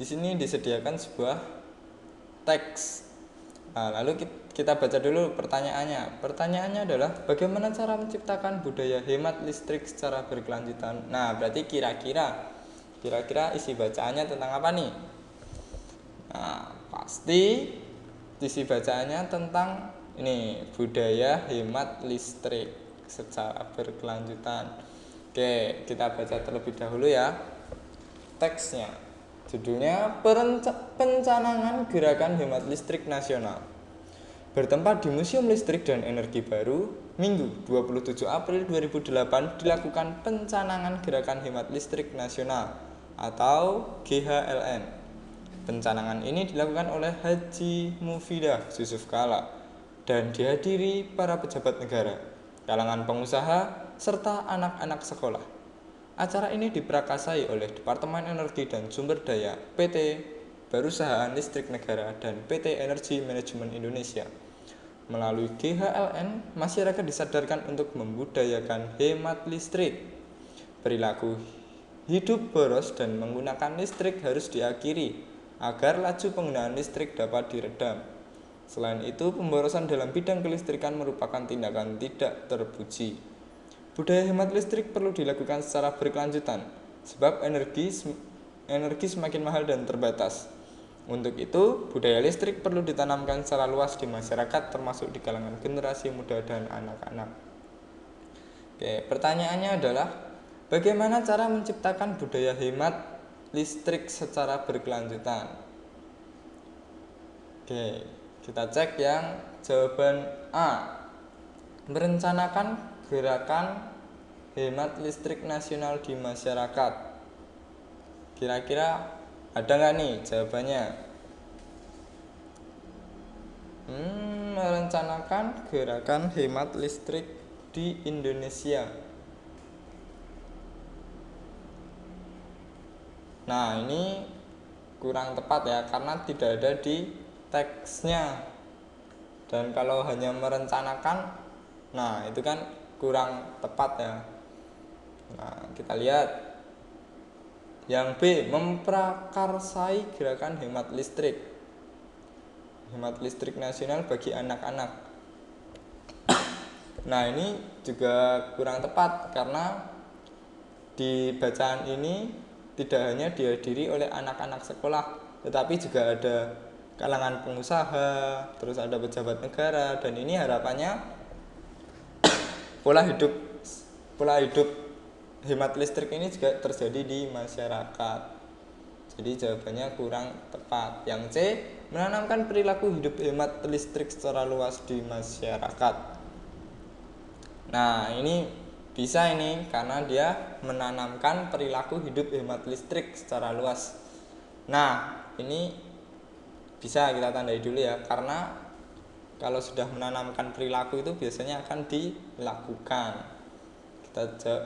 di sini disediakan sebuah teks. Nah, lalu kita baca dulu pertanyaannya. Pertanyaannya adalah bagaimana cara menciptakan budaya hemat listrik secara berkelanjutan. Nah, berarti kira-kira isi bacaannya tentang apa nih? Nah, pasti isi bacaannya tentang ini, budaya hemat listrik secara berkelanjutan. Oke, kita baca terlebih dahulu ya teksnya. Judulnya Pencanangan Gerakan Hemat Listrik Nasional. Bertempat di Museum Listrik dan Energi Baru, Minggu 27 April 2008 dilakukan pencanangan Gerakan Hemat Listrik Nasional atau GHLN. Pencanangan ini dilakukan oleh Haji Mufidah Yusuf Kala dan dihadiri para pejabat negara, kalangan pengusaha, serta anak-anak sekolah. Acara ini diprakarsai oleh Departemen Energi dan Sumber Daya PT Perusahaan Listrik Negara dan PT Energi Manajemen Indonesia. Melalui GHLN, masyarakat disadarkan untuk membudayakan hemat listrik. Perilaku hidup boros dan menggunakan listrik harus diakhiri agar laju penggunaan listrik dapat diredam. Selain itu, pemborosan dalam bidang kelistrikan merupakan tindakan tidak terpuji. Budaya hemat listrik perlu dilakukan secara berkelanjutan, sebab energi semakin mahal dan terbatas. Untuk itu, budaya listrik perlu ditanamkan secara luas di masyarakat, termasuk di kalangan generasi muda dan anak-anak. Oke, pertanyaannya adalah, bagaimana cara menciptakan budaya hemat listrik secara berkelanjutan? Oke, kita cek yang jawaban A. Merencanakan gerakan hemat listrik nasional di masyarakat. Kira-kira ada nggak nih jawabannya? Merencanakan gerakan hemat listrik di Indonesia. Nah, ini kurang tepat ya, karena tidak ada di teksnya. Dan kalau hanya merencanakan, nah itu kan kurang tepat ya. Nah, kita lihat yang B, memprakarsai gerakan hemat listrik nasional bagi anak-anak. Nah, ini juga kurang tepat karena di bacaan ini tidak hanya dihadiri oleh anak-anak sekolah, tetapi juga ada kalangan pengusaha, terus ada pejabat negara, dan ini harapannya pola hidup hemat listrik ini juga terjadi di masyarakat. Jadi jawabannya kurang tepat. Yang C, menanamkan perilaku hidup hemat listrik secara luas di masyarakat. Nah, ini bisa ini karena dia menanamkan perilaku hidup hemat listrik secara luas. Nah, ini bisa kita tandai dulu ya, karena kalau sudah menanamkan perilaku itu biasanya akan dilakukan.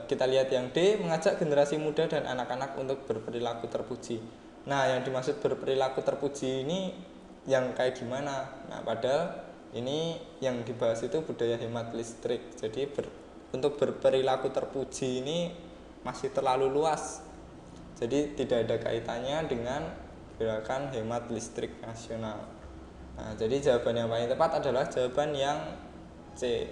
Kita lihat yang D, mengajak generasi muda dan anak-anak untuk berperilaku terpuji. Nah, yang dimaksud berperilaku terpuji ini yang kayak gimana? Nah, padahal ini yang dibahas itu budaya hemat listrik. Jadi untuk berperilaku terpuji ini masih terlalu luas. Jadi tidak ada kaitannya dengan gerakan hemat listrik nasional. Nah, jadi jawaban yang paling tepat adalah jawaban yang C.